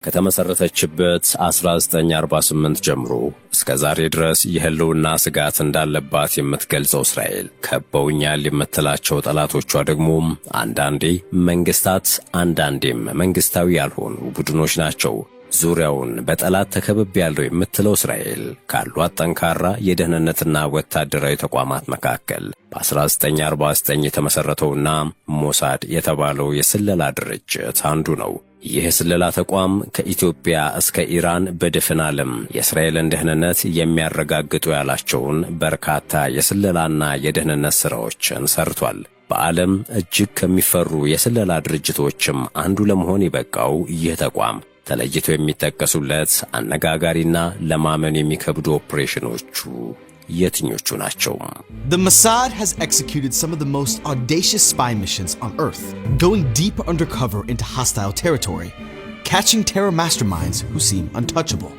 ከተመሰረተችበት 1948 ጀምሮ እስከ ዛሬ ድረስ የህልውና ስጋት እንዳለባት የምትገልጸው እስራኤል ከበውኛል የምትላቸው ጠላቶቿ ደግሞ አንዳንዴ መንግስታት፣ አንዳንዴም መንግስታዊ ያልሆኑ ቡድኖች ናቸው። ዙሪያውን በጠላት ተከብቤያለሁ የምትለው እስራኤል ካሏት ጠንካራ የደህንነትና ወታደራዊ ተቋማት መካከል በ1949 የተመሰረተውና ሞሳድ የተባለው የስለላ ድርጅት አንዱ ነው። ይህ የስለላ ተቋም ከኢትዮጵያ እስከ ኢራን በድፍን ዓለም የእስራኤልን ደህንነት የሚያረጋግጡ ያላቸውን በርካታ የስለላና የደህንነት ሥራዎችን ሰርቷል። በዓለም እጅግ ከሚፈሩ የስለላ ድርጅቶችም አንዱ ለመሆን የበቃው ይህ ተቋም ተለይቶ የሚጠቀሱለት አነጋጋሪና ለማመን የሚከብዱ ኦፕሬሽኖቹ የትኞቹ ናቸው? The Mossad has executed some of the most audacious spy missions on Earth, going deep undercover into hostile territory, catching terror masterminds who seem untouchable.